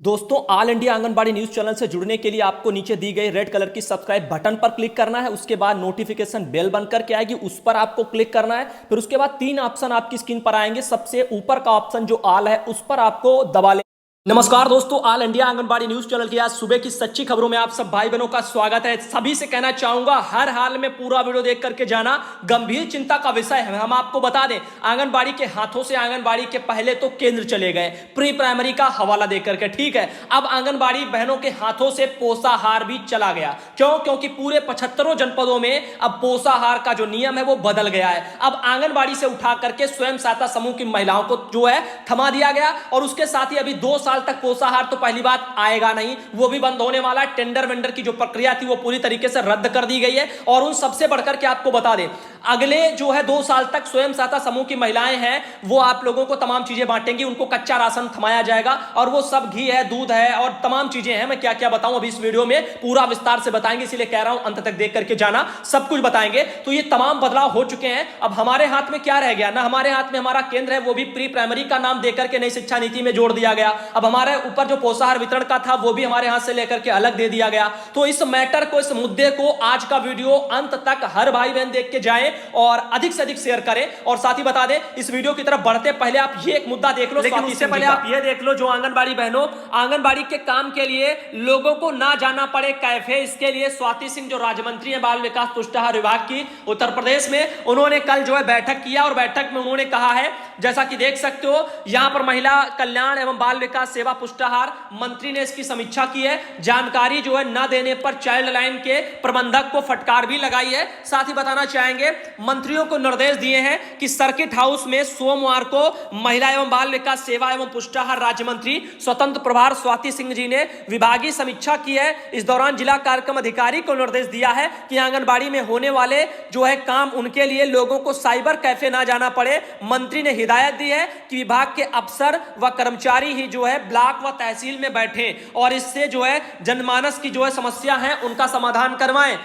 दोस्तों, all India anganwadi news channel से जुड़ने के लिए आपको नीचे दी गई रेड कलर की सब्सक्राइब बटन पर क्लिक करना है। उसके बाद नोटिफिकेशन बेल बन करके आएगी, उस पर आपको क्लिक करना है। फिर उसके बाद तीन ऑप्शन आपकी स्क्रीन पर आएंगे। सबसे ऊपर का ऑप्शन जो ऑल है उस पर आपको दबा ले। नमस्कार दोस्तों, all India anganwadi news channel की आज सुबह की सच्ची खबरों में आप सब भाई बहनों का स्वागत है। सभी से कहना चाहूंगा हर हाल में पूरा वीडियो देख करके जाना, गंभीर चिंता का विषय है। हम आपको बता दें, आंगनबाड़ी के हाथों से आंगनबाड़ी के पहले तो केंद्र चले गए प्री प्राइमरी का हवाला देकर के, ठीक है। अब आंगनबाड़ी बहनों के हाथों से पोषाहार भी चला गया। क्यों? क्योंकि पूरे 75 जनपदों में अब पोषाहार का जो नियम है वो बदल गया है। अब आंगनबाड़ी से उठा करके स्वयं सहायता समूह की महिलाओं को जो है थमा दिया गया, और उसके साथ ही अभी 2 साल तक पोषाहार तो पहली बात आएगा नहीं, वो भी बंद होने वाला है। टेंडर वेंडर की जो प्रक्रिया थी वो पूरी तरीके से रद्द कर दी गई है। और उन सबसे बढ़कर के आपको बता दें, अगले जो है 2 साल तक स्वयं सहायता समूह की महिलाएं हैं वो आप लोगों को तमाम चीजें बांटेंगी। उनको कच्चा राशन थमाया जाएगा, और वो सब घी है, दूध है और तमाम चीजें हैं। मैं क्या क्या बताऊं अभी इस वीडियो में पूरा विस्तार से बताएंगे, इसलिए कह रहा हूं अंत तक देख करके जाना, सब कुछ बताएंगे। तो ये तमाम बदलाव हो चुके हैं। अब हमारे हाथ में क्या रह गया ना, हमारे हाथ में हमारा केंद्र है, वो भी प्री प्राइमरी का नाम देकर के नई शिक्षा नीति में जोड़ दिया गया। अब हमारे ऊपर जो पोषाहार वितरण का था वो भी हमारे हाथ से लेकर के अलग दे दिया गया। तो इस मैटर को, इस मुद्दे को आज का वीडियो अंत तक हर भाई बहन देख के जाएं और अधिक से अधिक शेयर करें। और साथ ही बता दें, इस वीडियो की तरफ बढ़ते पहले आप ये एक मुद्दा देख लो, लेकिन उससे पहले आप ये देख लो, जो आंगनबाड़ी बहनों आंगनबाड़ी के काम के लिए लोगों को ना जाना पड़े कैफे, इसके लिए स्वाति सिंह जो राज्य मंत्री है बाल विकास पुष्टाहार विभाग की उत्तर प्रदेश में, उन्होंने कल जो है बैठक किया। और बैठक में उन्होंने कहा है, जैसा कि देख सकते हो यहां पर महिला कल्याण एवं बाल विकास सेवा पुष्टाहार मंत्री ने इसकी समीक्षा की है। जानकारी जो है न देने पर चाइल्ड लाइन के प्रबंधक को फटकार भी लगाई है। साथ ही बताना चाहेंगे, मंत्रियों को निर्देश दिए हैं कि सर्किट हाउस में सोमवार को महिला एवं बाल विकास सेवा एवं पुष्टाहार राज्य मंत्री स्वतंत्र प्रभार स्वाति सिंह जी ने विभागीय समीक्षा की है। इस दौरान जिला कार्यक्रम अधिकारी को निर्देश दिया है कि आंगनबाड़ी में होने वाले जो है काम, उनके लिए लोगों को साइबर कैफे ना जाना पड़े। मंत्री ने हिदायत दी है कि विभाग के अफसर व कर्मचारी ही जो है ब्लॉक व तहसील में बैठे और इससे जो है जनमानस की जो है समस्या है उनका समाधान करवाएं।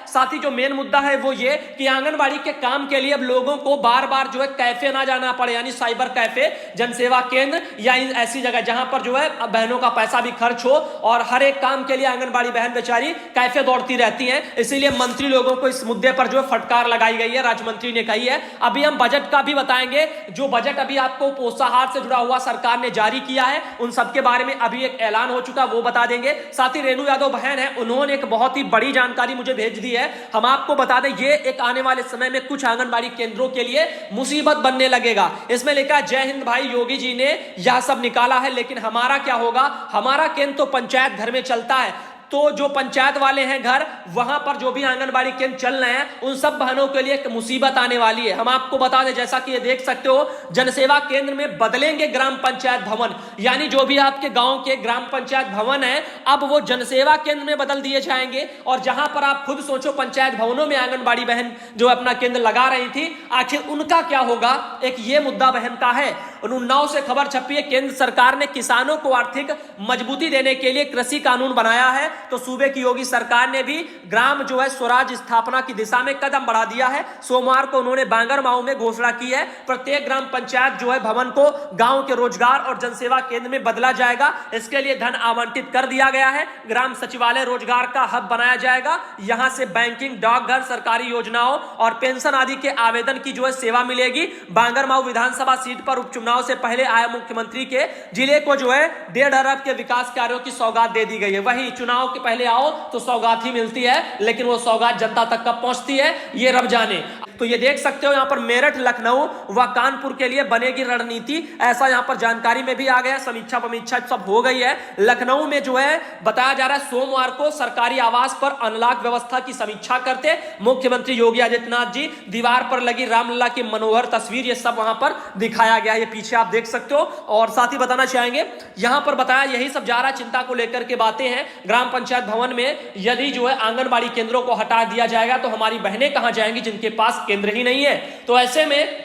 साथ ही जो मेन मुद्दा है वो ये कि आंगनबाड़ी के काम के लिए अब लोगों को बार बार जो है कैफे ना जाना पड़े, यानी साइबर कैफे, जनसेवा केंद्र या ऐसी जगह जहां पर जो है बहनों का पैसा भी खर्च हो, और हर एक काम के लिए आंगनबाड़ी बहन बेचारी कैफे दौड़ती रहती हैं। इसीलिए मंत्री लोगों को इस मुद्दे पर जो है फटकार लगाई गई है, राज्य मंत्री ने कही है। अभी हम बजट का भी बताएंगे, जो बजट अभी आपको पोषाहार से जुड़ा हुआ सरकार ने जारी किया है, उन सबके बारे में अभी एक ऐलान हो चुका, वो बता देंगे। साथ ही रेणु यादव बहन है, उन्होंने एक बहुत ही बड़ी जानकारी मुझे भेज दी है। हम आपको बता दें, ये एक आने वाले समय में कुछ आंगनबाड़ी केंद्रों के लिए मुसीबत बनने लगेगा। इसमें लिखा जय हिंद भाई, योगी जी ने यह सब निकाला है, लेकिन हमारा क्या होगा? हमारा केंद्र तो पंचायत घर में चलता है, तो जो पंचायत वाले हैं घर, वहां पर जो भी आंगनबाड़ी केंद्र चल रहे हैं उन सब बहनों के लिए एक मुसीबत आने वाली है। हम आपको बता दें, जैसा कि ये देख सकते हो, जनसेवा केंद्र में बदलेंगे ग्राम पंचायत भवन, यानी जो भी आपके गांव के ग्राम पंचायत भवन है अब वो जनसेवा केंद्र में बदल दिए जाएंगे। और जहां पर आप खुद सोचो, पंचायत भवनों में आंगनबाड़ी बहन जो अपना केंद्र लगा रही थी, आखिर उनका क्या होगा? एक ये मुद्दा बहन का है। उन्नाव से खबर छपी है, केंद्र सरकार ने किसानों को आर्थिक मजबूती देने के लिए कृषि कानून बनाया है। तो सूबे की योगी सरकार ने भी ग्राम जो है स्वराज स्थापना की दिशा में कदम बढ़ा दिया है। सोमवार को उन्होंने बांगरमाऊ में घोषणा की है, प्रत्येक ग्राम पंचायत जो है भवन को गांव के रोजगार और जनसेवा केंद्र में बदला जाएगा। इसके लिए धन आवंटित कर दिया गया है। ग्राम सचिवालय रोजगार का हब बनाया जाएगा। यहां से बैंकिंग, डाकघर, सरकारी योजनाओं और पेंशन आदि के आवेदन की जो है सेवा मिलेगी। बांगरमाऊ विधानसभा सीट पर उपचुनाव से पहले आए मुख्यमंत्री के जिले को जो है 1.5 अरब के विकास कार्यों की सौगात दे दी गई है। वही चुनाव के पहले आओ तो सौगात ही मिलती है, लेकिन वो सौगात जनता तक कब पहुंचती है ये रब जाने। तो ये देख सकते हो, यहां पर मेरठ, लखनऊ व कानपुर के लिए बनेगी रणनीति, ऐसा यहां पर जानकारी में भी आ गया। समीक्षा पमीक्षा सब हो गई है। लखनऊ में जो है बताया जा रहा है, सोमवार को सरकारी आवास पर अनलॉक व्यवस्था की समीक्षा करते मुख्यमंत्री योगी आदित्यनाथ जी। दीवार पर लगी रामलला की मनोहर तस्वीर, ये सब वहां पर दिखाया गया, ये पीछे आप देख सकते हो। और साथ ही बताना चाहेंगे, यहां पर बताया यही सब जा रहा है, चिंता को लेकर के बातें हैं। ग्राम पंचायत भवन में यदि जो है आंगनबाड़ी केंद्रों को हटा दिया जाएगा तो हमारी बहनें कहां जाएंगी जिनके पास केंद्र ही नहीं है। तो ऐसे में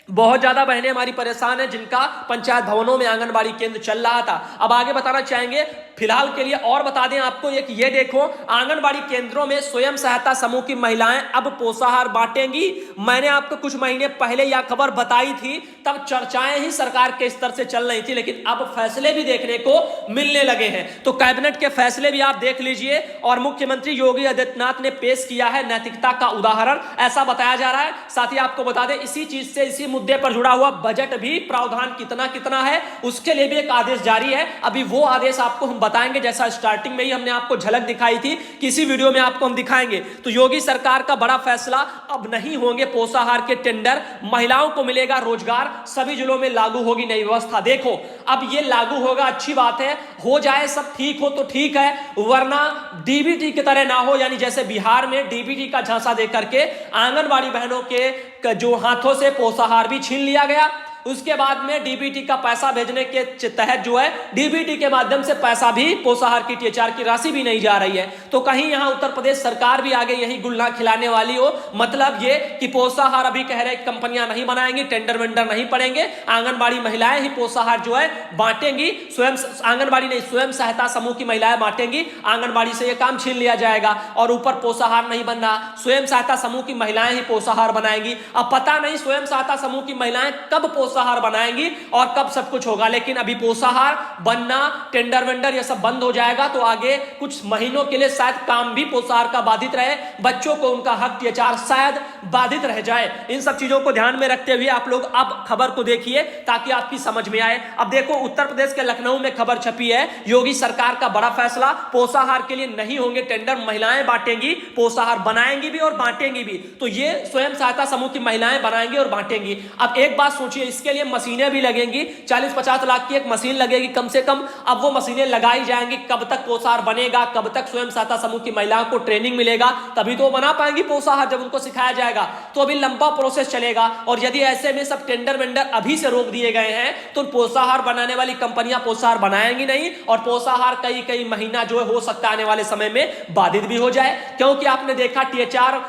बहुत ज्यादा बहनें हमारी परेशान है जिनका पंचायत भवनों में आंगनबाड़ी केंद्र चल रहा था। अब आगे बताना चाहेंगे, फिलहाल के लिए और बता दें आपको, एक ये देखो, आंगनबाड़ी केंद्रों में स्वयं सहायता समूह की महिलाएं अब पोषाहार बांटेंगी। मैंने आपको कुछ महीने पहले यह खबर बताई थी, तब चर्चाएं ही सरकार के स्तर से चल रही थी, लेकिन अब फैसले भी देखने को मिलने लगे हैं। तो कैबिनेट के फैसले भी आप देख लीजिए, और मुख्यमंत्री योगी आदित्यनाथ ने पेश किया है नैतिकता का उदाहरण, ऐसा बताया जा रहा है। साथ ही आपको बता दें, इसी चीज से, इसी मुद्दे पर जुड़ा हुआ बजट भी प्रावधान कितना कितना है उसके लिए भी एक आदेश जारी है। अभी वो आदेश आपको हम बताएंगे, जैसा स्टार्टिंग में ही हमने आपको झलक दिखाई थी, किसी वीडियो में आपको हम दिखाएंगे। तो योगी सरकार का बड़ा फैसला, अब नहीं होंगे पोषाहार के टेंडर, महिलाओं को मिलेगा रोजगार, सभी जिलों में लागू होगी नई व्यवस्था। देखो अब ये लागू होगा, अच्छी बात है, हो जाए सब ठीक हो तो ठीक है, वरना डीबीटी की तरह ना हो, यानी जैसे बिहार में डीबीटी का झांसा देकर के आंगनबाड़ी बहनों के जो हाथों से पोषाहार भी छीन लिया गया, उसके बाद में डीबीटी का पैसा भेजने के तहत जो है डीबीटी के माध्यम से पैसा भी, पोषाहार की टीएचआर की राशि भी नहीं जा रही है। तो कहीं यहां उत्तर प्रदेश सरकार भी आगे यही गुल्ला खिलाने वाली हो, मतलब ये कि पोषाहार अभी कह रहे कंपनियां नहीं बनाएंगी, टेंडर वेंडर नहीं पड़ेंगे, आंगनबाड़ी महिलाएं ही पोषाहार जो है बांटेंगी, स्वयं आंगनबाड़ी नहीं, स्वयं सहायता समूह की महिलाएं बांटेंगी, आंगनबाड़ी से यह काम छीन लिया जाएगा, और ऊपर पोषाहार नहीं बनना, स्वयं सहायता समूह की महिलाएं ही पोषाहार बनाएंगी। अब पता नहीं स्वयं सहायता समूह की महिलाएं कब पोषाहार बनाएंगी और कब सब कुछ होगा, लेकिन अभी पोषाहार बनना, टेंडर वेंडर ये सब बंद हो जाएगा, तो आगे कुछ महीनों के लिए शायद काम भी पोषाहार का बाधित रहे, बच्चों को उनका हक टीएचआर शायद बाधित रह जाए। इन सब चीजों को ध्यान में रखते हुए आप लोग अब खबर को देखिए ताकि आपकी समझ में आए। अब देखो, उत्तर प्रदेश के लखनऊ में खबर छपी है, योगी सरकार का बड़ा फैसला, पोषाहार के लिए नहीं होंगे टेंडर, महिलाएं बांटेंगी, पोषाहार बनाएंगी भी और बांटेंगी भी। तो ये स्वयं सहायता समूह की महिलाएं बनाएंगी और बांटेंगी। अब एक बात सोचिए, इसके लिए मशीनें भी लगेंगी, 40-50 लाख की एक मशीन लगेगी कम से कम। अब वो मशीनें लगाई जाएंगी, कब तक पोषाहार बनेगा, कब तक स्वयं सहायता समूह की महिलाओं को ट्रेनिंग मिलेगा, तभी तो वो बना पाएंगी पोषाहार, जब उनको सिखाया जाएगा। तो अभी लंबा प्रोसेस चलेगा, और यदि ऐसे में सब टेंडर वेंडर अभी से रोक दिए गए हैं तो पोषाहार बनाने वाली कंपनियां पोषाहार बनाएंगी नहीं, और पोषाहार कई महीना जो है हो सकता है आने वाले समय में बाधित भी हो जाए। क्योंकि आपने देखा टीएचआर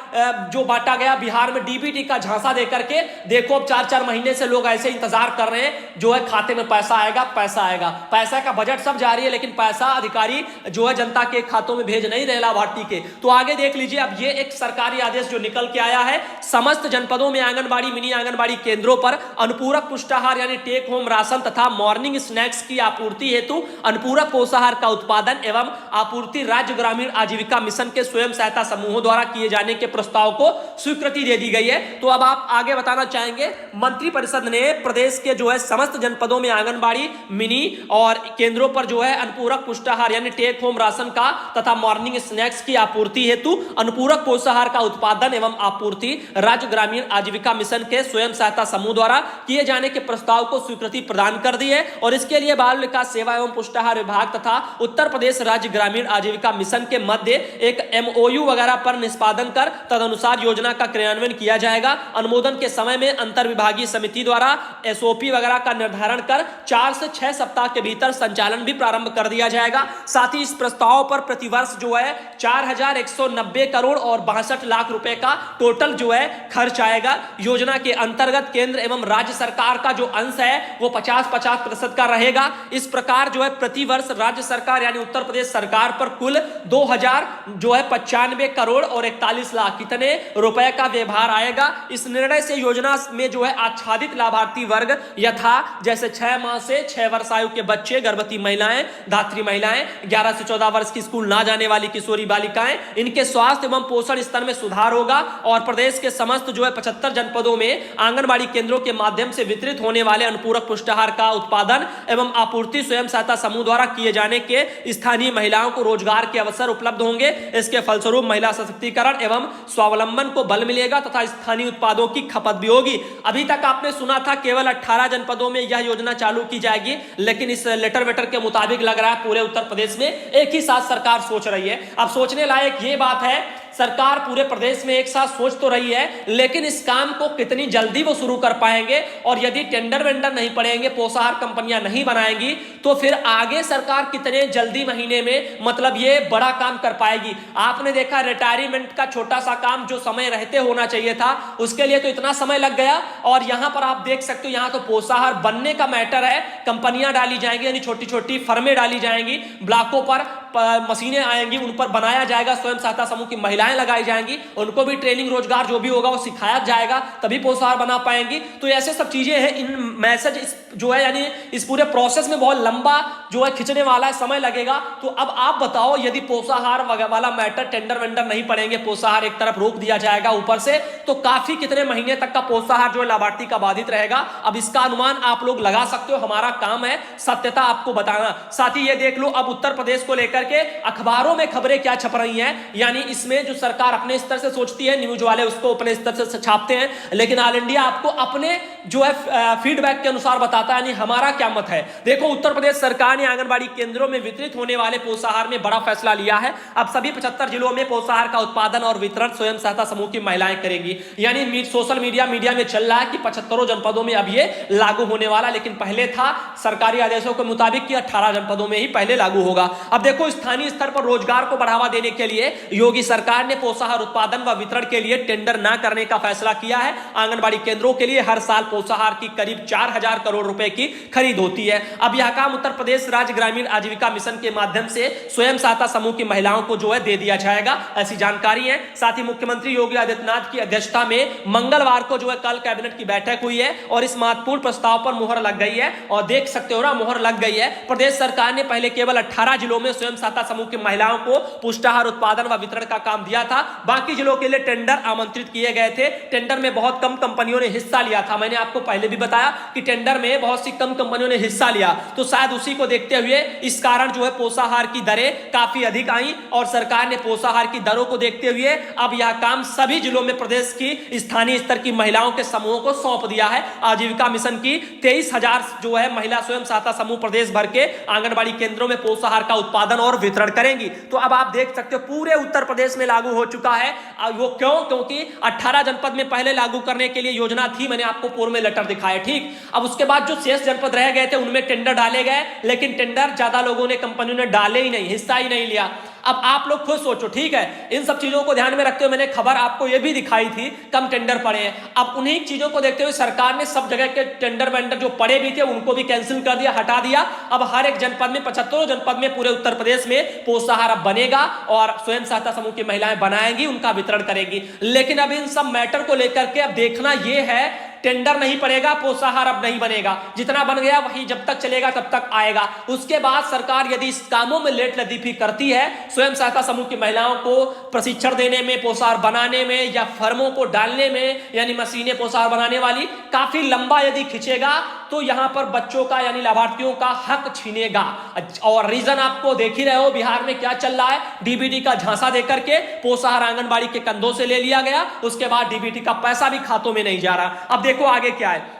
जो बांटा गया बिहार में डीबीटी का झांसा देकर के, देखो अब 4-4 महीने से लोग ऐसे इंतजार कर रहे हैं, जो है खाते में पैसा आएगा, पैसा आएगा, पैसा का बजट सब जारी है, लेकिन पैसा अधिकारी जो है जनता के खातों में भेज नहीं रहे लाभार्थी के। तो आगे देख लीजिए, अब ये एक सरकारी आदेश जो निकल के आया है, समस्त जनपदों में आंगनबाड़ी, मिनी आंगनबाड़ी केंद्रों पर अनुपूरक पुष्टाहार यानी टेक होम राशन तथा मॉर्निंग स्नैक्स की आपूर्ति हेतु अनुपूरक पोषाहार का उत्पादन एवं आपूर्ति राज्य ग्रामीण आजीविका मिशन के स्वयं सहायता समूहों द्वारा किए जाने के प्रस्ताव को स्वीकृति दे दी गई है। तो अब आप आगे बताना चाहेंगे, मंत्रिपरिषद ने प्रदेश के जो है समस्त जनपदों में आंगनबाड़ी, मिनी और केंद्रों पर जो है अनुपूरक पुष्टाहार यानी टेक होम राशन का तथा मॉर्निंग स्नैक्स की आपूर्ति हेतु अनुपूरक पोषाहार का उत्पादन एवं आपूर्ति राज्य ग्रामीण आजीविका मिशन के स्वयं सहायता समूह द्वारा किए जाने के प्रस्ताव को स्वीकृति प्रदान कर दी है। और इसके लिए बाल विकास सेवा एवं पुष्टाहार विभाग तथा उत्तर प्रदेश राज्य ग्रामीण आजीविका मिशन के मध्य एक एमओयू वगैरह पर निष्पादन कर तदनुसार योजना का क्रियान्वयन किया जाएगा। अनुमोदन के समय में अंतर विभागीय समिति द्वारा एसओपी वगैरह का निर्धारण कर 4 से 6 सप्ताह के भीतर संचालन भी प्रारंभ कर दिया जाएगा। साथ ही इस प्रस्ताव पर प्रतिवर्ष जो है 4190 करोड़ और 62 लाख रुपए का टोटल जो है खर्च आएगा। योजना के अंतर्गत केंद्र एवं राज्य सरकार का जो अंश है वो 50-50% का रहेगा। इस प्रकार जो है प्रतिवर्ष राज्य सरकार यानी उत्तर प्रदेश सरकार पर कुल 2095 करोड़ और 41 लाख कितने रुपए का व्यवहार आएगा। इस निर्णय से योजना में जो है आच्छादित लाभार्थी वर्ग यथा जैसे 6 माह से 6 वर्ष आयु के बच्चे, गर्भवती महिलाएं, धात्री महिलाएं, 11 से 14 वर्ष की स्कूल ना जाने वाली किशोरी बालिकाएं, इनके स्वास्थ्य एवं पोषण स्तर में सुधार होगा। और प्रदेश के समस्त जो है 75 जनपदों में आंगनबाड़ी केंद्रों के माध्यम से वितरित होने वाले अनुपूरक पुष्टाहार का उत्पादन एवं आपूर्ति स्वयं सहायता समूह द्वारा किए जाने के स्थानीय महिलाओं को रोजगार के अवसर उपलब्ध होंगे। इसके फलस्वरूप महिला सशक्तिकरण एवं स्वावलंबन को बल मिलेगा तथा स्थानीय उत्पादों की खपत भी होगी। अभी तक आपने सुना था केवल 18 जनपदों में यह योजना चालू की जाएगी, लेकिन इस लेटर वेटर के मुताबिक लग रहा है पूरे उत्तर प्रदेश में एक ही साथ सरकार सोच रही है। अब सोचने लायक ये बात है, सरकार पूरे प्रदेश में एक साथ सोच तो रही है, लेकिन इस काम को कितनी जल्दी वो शुरू कर पाएंगे और यदि टेंडर वेंडर नहीं पड़ेंगे, पोषाहार कंपनियां नहीं बनाएंगी, तो फिर आगे सरकार कितने जल्दी महीने में मतलब ये बड़ा काम कर पाएगी। आपने देखा रिटायरमेंट का छोटा सा काम जो समय रहते होना चाहिए था, उसके लिए तो इतना समय लग गया। और यहां पर आप देख सकते हो, यहां तो पोषाहार बनने का मैटर है, कंपनियां डाली जाएंगी, यानी छोटी छोटी फर्में डाली जाएंगी, ब्लॉकों पर मशीनें आएंगी, उन पर बनाया जाएगा, स्वयं सहायता समूह की महिलाएं लगाई जाएंगी, उनको भी ट्रेनिंग रोजगार जो भी होगा वो सिखाया जाएगा, तभी पोषाहार बना पाएंगी। तो ऐसे सब चीजें हैं। इन मैसेज जो है यानी इस पूरे प्रोसेस में बहुत लंबा जो है खिंचने वाला है, समय लगेगा। तो अब आप बताओ, यदि पोषाहार वाला मैटर टेंडर वेंडर नहीं पड़ेंगे, पोषाहार एक तरफ रोक दिया जाएगा ऊपर से, तो काफी कितने महीने तक का पोषाहार जो है लाभार्थी का बाधित रहेगा। अब इसका अनुमान आप लोग लगा सकते हो, हमारा काम है सत्यता आपको बताना। साथ ही ये देख लो, अब उत्तर प्रदेश को लेकर के अखबारों में खबरें क्या छप रही हैं, यानी इसमें जो सरकार अपने स्तर से सोचती है, न्यूज वाले उसको अपने स्तर से छापते हैं, लेकिन ऑल इंडिया आपको अपने जो है फीडबैक के अनुसार बताता है, यानी हमारा क्या मत है। देखो, उत्तर प्रदेश सरकार ने आंगनबाड़ी केंद्रों में वितरित होने वाले पोषाहार में बड़ा फैसला लिया है। अब सभी 75 जिलों में पोषाहार का उत्पादन और वितरण स्वयं सहायता समूह की महिलाएं करेंगी। यानी सोशल मीडिया में चल रहा है कि 75 जनपदों में अब ये लागू होने वाला, लेकिन पहले था सरकारी आदेशों के मुताबिक कि 18 जनपदों में ही पहले लागू होगा। अब देखो, स्थानीय स्तर पर रोजगार को बढ़ावा देने के लिए योगी सरकार ने पोषाहार उत्पादन व वितरण के लिए टेंडर न करने का फैसला किया है। आंगनबाड़ी केंद्रों के लिए हर साल पोषाहार की करीब 4000 करोड़ रुपए की खरीद होती है। अब यह काम उत्तर प्रदेश राज्य ग्रामीण आजीविका मिशन के माध्यम से स्वयं सहायता समूह की महिलाओं को जो है दे दिया जाएगा, ऐसी जानकारी है। साथ ही मुख्यमंत्री योगी आदित्यनाथ की अध्यक्षता में मंगलवार को जो है कल कैबिनेट की बैठक हुई है और इस महत्वपूर्ण प्रस्ताव पर मुहर लग गई है। और देख सकते हो ना, मुहर लग गई है। प्रदेश सरकार ने पहले केवल 18 जिलों में स्वयं सहायता समूह की महिलाओं को पुष्टाहार उत्पादन व वितरण का काम दिया था। बाकी जिलों के लिए टेंडर आमंत्रित किए गए थे। टेंडर में बहुत कम कंपनियों ने हिस्सा लिया था। मैंने आपको पहले भी बताया कि टेंडर में बहुत सी कम कंपनियों ने हिस्सा लिया, तो शायद उसी को देखते हुए इस कारण जो है पोषाहार की दरें काफी अधिक आई और सरकार ने पोषाहार की दरों को देखते हुए अब यह काम सभी जिलों में प्रदेश की स्थानीय स्तर की महिलाओं के समूहों को सौंप दिया है। आजीविका मिशन की 23,000 जो है महिला स्वयं सहायता समूह प्रदेश भर के आंगनबाड़ी केंद्रों में पोषाहार का उत्पादन और वितरण करेंगी। तो अब आप देख सकते हो पूरे उत्तर प्रदेश में लागू हो चुका है। वो क्यों? क्योंकि 18 जनपद में पहले लागू करने के लिए योजना थी, मैंने आपको पूर्व में लेटर दिखाया, ठीक। अब उसके बाद जो शेष जनपद रह गए थे उनमें टेंडर डाले गए, लेकिन टेंडर ज्यादा लोगों ने, कंपनियों ने डाले ही नहीं, हिस्सा ही नहीं लिया। अब आप लोग खुद सोचो, ठीक है, इन सब चीजों को ध्यान में रखते हुए मैंने खबर आपको यह भी दिखाई थी कम टेंडर पड़े हैं। अब उन्हीं चीजों को देखते हुए सरकार ने सब जगह के टेंडर वेंडर जो पड़े भी थे उनको भी कैंसिल कर दिया, हटा दिया। अब हर एक जनपद में, 75 जनपद में पूरे उत्तर प्रदेश में पोषाहार अब बनेगा और स्वयं सहायता समूह की महिलाएं बनाएंगी, उनका वितरण करेंगी। लेकिन अब इन सब मैटर को लेकर के अब देखना यह है, टेंडर नहीं पड़ेगा, पोषाहार अब नहीं बनेगा, जितना बन गया वही जब तक चलेगा तब तक आएगा। उसके बाद सरकार यदि इस कामों में लेट लतीफी करती है, स्वयं सहायता समूह की महिलाओं को प्रशिक्षण देने में, पोषाहार बनाने में या फर्मों को डालने में, यानी मशीनें पोषाहार बनाने वाली, काफी लंबा यदि खिंचेगा तो यहां पर बच्चों का यानी लाभार्थियों का हक छीनेगा। और रीजन आपको देख ही रहे हो बिहार में क्या चल रहा है, डीबीटी का झांसा देकर के पोषाहार आंगनबाड़ी के कंधों से ले लिया गया, उसके बाद डीबीटी का पैसा भी खातों में नहीं जा रहा। अब देखो आगे क्या है,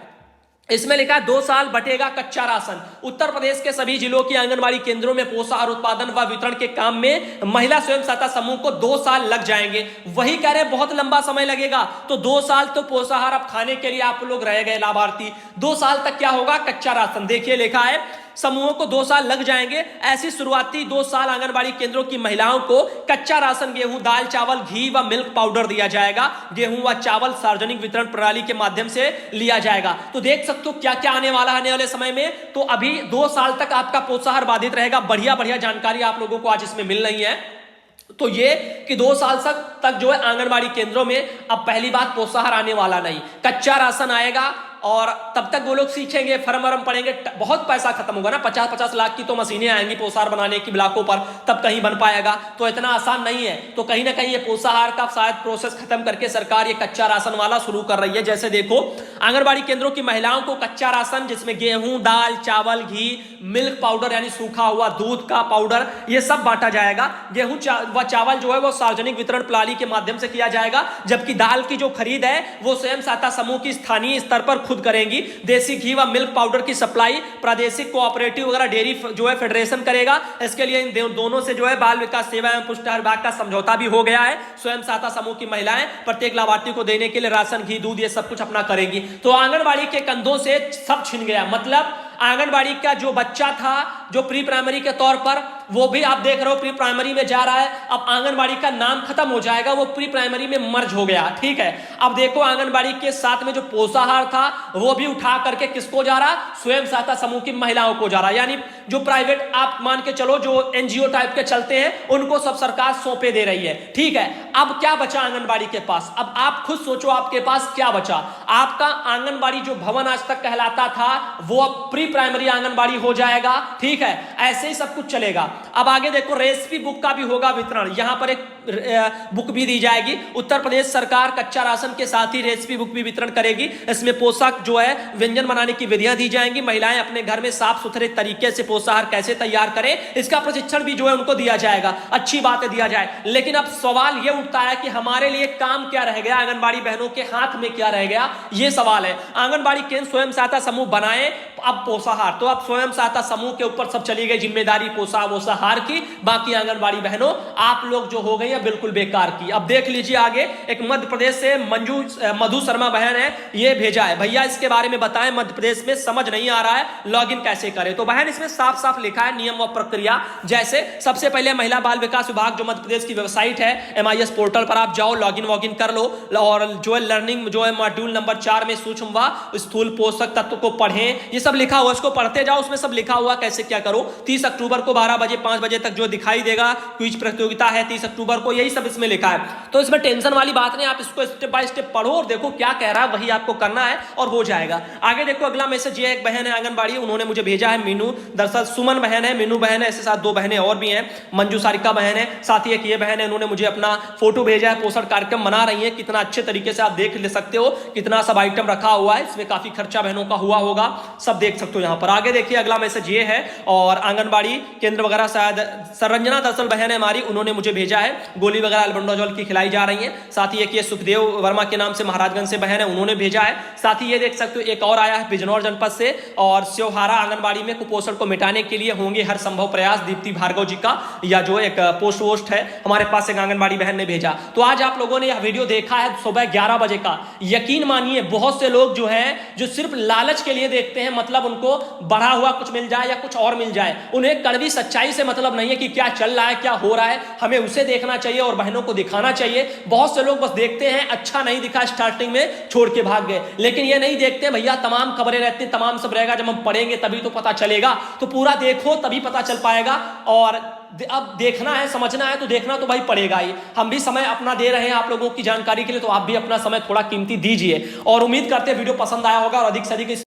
इसमें लिखा 2 साल बटेगा कच्चा राशन। उत्तर प्रदेश के सभी जिलों की आंगनबाड़ी केंद्रों में पोषाहार उत्पादन व वितरण के काम में महिला स्वयं सहायता समूह को 2 साल लग जाएंगे। वही कह रहे बहुत लंबा समय लगेगा, तो 2 साल तो पोषाहार अब खाने के लिए आप लोग रह गए लाभार्थी। 2 साल तक क्या होगा, कच्चा राशन। देखिए लिखा है समूहों को 2 साल लग जाएंगे। ऐसी शुरुआती 2 साल आंगनबाड़ी केंद्रों की महिलाओं को कच्चा राशन, गेहूं, दाल, चावल, घी व मिल्क पाउडर दिया जाएगा। गेहूं व चावल सार्वजनिक वितरण प्रणाली के माध्यम से लिया जाएगा। तो देख सकते हो क्या क्या आने वाला है आने वाले समय में। तो अभी 2 साल तक आपका पोषाहार बाधित रहेगा। बढ़िया बढ़िया जानकारी आप लोगों को आज इसमें मिल रही है। तो ये कि 2 साल तक जो है आंगनबाड़ी केंद्रों में अब पहली बात पोषाहार आने वाला नहीं, कच्चा राशन आएगा और तब तक वो लोग सीखेंगे, फर्म वर्म पड़ेंगे, बहुत पैसा खत्म होगा ना। 50-50 लाख की तो मशीनें आएंगी पोषाहार बनाने की ब्लॉकों पर, तब कहीं बन पाएगा। तो इतना आसान नहीं है। तो कहीं ना कहीं ये पोषाहार का शायद प्रोसेस खत्म करके सरकार ये कच्चा राशन वाला शुरू कर रही है। जैसे देखो आंगनबाड़ी केंद्रों की महिलाओं को कच्चा राशन, जिसमें गेहूं, दाल, चावल, घी, मिल्क पाउडर यानी सूखा हुआ दूध का पाउडर, ये सब बांटा जाएगा। गेहूं व चावल जो है वो सार्वजनिक वितरण प्रणाली के माध्यम से किया जाएगा, जबकि दाल की जो खरीद है वो स्वयं सहायता समूह की स्थानीय स्तर पर खुद खुद करेंगी। देसी घी व मिल्क पाउडर की सप्लाई प्रादेशिक कोऑपरेटिव वगैरह डेयरी जो है फेडरेशन करेगा। इसके लिए इन दोनों से जो है बाल विकास सेवा एवं पुष्टि विभाग का समझौता भी हो गया है। स्वयं सहायता समूह की महिलाएं प्रत्येक लाभार्थी को देने के लिए राशन, घी, दूध ये सब कुछ अपना करेंगी। तो आंगनबाड़ी के कंधों से सब छिन गया। मतलब आंगनबाड़ी का जो बच्चा था जो प्री प्राइमरी के तौर पर, वो भी आप देख रहे हो प्री प्राइमरी में जा रहा है। अब आंगनबाड़ी का नाम खत्म हो जाएगा, वो प्री प्राइमरी में मर्ज हो गया। ठीक है, अब देखो आंगनबाड़ी के साथ में जो पोषाहार था वो भी उठा करके किसको जा रहा, स्वयं सहायता समूह की महिलाओं को जा रहा। यानी जो प्राइवेट आप मान के चलो जो एनजीओ टाइप के चलते हैं उनको सब सरकार सौंपे दे रही है। ठीक है, अब क्या बचा आंगनबाड़ी के पास? अब आप खुद सोचो आपके पास क्या बचा। आपका आंगनबाड़ी जो भवन आज तक कहलाता था वो अब प्री प्राइमरी आंगनबाड़ी हो जाएगा। ठीक है, ऐसे ही सब कुछ चलेगा। अब आगे देखो रेसिपी बुक का भी होगा वितरण। यहां पर एक बुक भी दी जाएगी। उत्तर प्रदेश सरकार कच्चा राशन के साथ ही रेसिपी बुक भी वितरण करेगी। इसमें पोषक जो है व्यंजन बनाने की विधियां दी जाएंगी। महिलाएं अपने घर में साफ सुथरे तरीके से पोषाहार कैसे तैयार करें इसका प्रशिक्षण भी जो है उनको दिया जाएगा। अच्छी बात है, दिया जाए। लेकिन अब सवाल यह उठता है कि हमारे लिए काम क्या रह गया, आंगनबाड़ी बहनों के हाथ में क्या रह गया, यह सवाल है। आंगनबाड़ी केंद्र स्वयं सहायता समूह बनाए, अब पोषाहार तो अब स्वयं सहायता समूह के ऊपर सब चली गई जिम्मेदारी पोषाहार की। बाकी आंगनबाड़ी बहनों आप लोग जो हो गई है बिल्कुल बेकार की। अब देख लीजिए आगे एक मध्य प्रदेश से मधु शर्मा बहन है, ये भेजा है, भैया इसके बारे में बताएं, मध्य प्रदेश में समझ नहीं आ रहा है, लॉगिन कैसे करें। तो बहन इसमें साफ साफ लिखा है नियम व प्रक्रिया। जैसे सबसे पहले महिला बाल विकास विभाग जो मध्य प्रदेश की वेबसाइट है MIS पोर्टल पर आप जाओ, लॉगिन वॉगिन कर लो और जो है लर्निंग जो है मॉड्यूल नंबर 4 में सूक्ष्म व स्थूल पोषक तत्व को पढ़ें, ये सब लिखा हुआ, इसको पढ़ते जाओ। उसमें सब लिखा हुआ कैसे क्या करो। 30 अक्टूबर को 12 बजे 5 बजे तक जो दिखाई देगा क्विज प्रतियोगिता है 30 अक्टूबर को, यही सब इसमें लिखा है। तो इसमें टेंशन वाली बात नहीं, आप इसको स्टेप बाय स्टेप पढ़ो और देखो क्या कह रहा है, वही आपको करना है और हो जाएगा। आगे देखो अगला मैसेज, ये एक बहन है आंगनबाड़ी, उन्होंने मुझे भेजा है, मीनू, दरअसल सुमन बहन है, मीनू बहन है, ऐसे साथ 2 बहनें और भी हैं, मंजू सारिका बहन है, साथ ही एक ये बहन है, उन्होंने मुझे अपना फोटो भेजा है। पोषण कार्यक्रम मना रही है, कितना अच्छे तरीके से आप देख ले सकते हो, कितना सब आइटम रखा हुआ है, इसमें काफी खर्चा बहनों का हुआ होगा, सब देख सकते हो यहाँ पर। आगे देखिए अगला मैसेज ये है, और आंगनबाड़ी केंद्र वगैरह शायद सरंजना दरअसल बहन है हमारी, उन्होंने मुझे भेजा है, गोली वगैरह अल्बेंडाजोल की खिलाई जा रही है। साथ ही एक ये सुखदेव वर्मा के नाम से महाराजगंज से बहन है, उन्होंने भेजा है। साथ ही ये देख सकते हो एक और आया है बिजनौर जनपद से, और स्योहारा आंगनबाड़ी में कुपोषण को मिटाने के लिए होंगे हर संभव प्रयास, दीप्ति भार्गव जी का या जो एक पोस्ट वोस्ट है हमारे पास एक आंगनबाड़ी बहन ने भेजा। तो आज आप लोगों ने यह वीडियो देखा है सुबह 11 बजे का। यकीन मानिए बहुत से लोग जो हैं जो सिर्फ लालच के लिए देखते हैं, मतलब उनको बढ़ा हुआ कुछ मिल जाए या कुछ और मिल जाए, उन्हें कड़वी सच्चाई से मतलब नहीं है कि क्या चल रहा है क्या हो रहा है, हमें उसे देखना चाहिए और बहनों को दिखाना चाहिए। बहुत से लोग बस देखते हैं, अच्छा नहीं दिखा स्टार्टिंग में छोड़ के भाग गए, लेकिन ये नहीं देखते भैया तमाम खबरें रहती, तमाम सब रहेगा, जब हम पढ़ेंगे तभी तो पता चलेगा। तो पूरा देखो तभी पता चल पाएगा, और अब देखना है समझना है तो देखना तो भाई पड़ेगा ही। हम भी समय अपना दे रहे हैं आप लोगों की जानकारी के लिए, तो आप भी अपना समय थोड़ा कीमती दीजिए, और उम्मीद करते हैं वीडियो पसंद आया होगा और अधिक से अधिक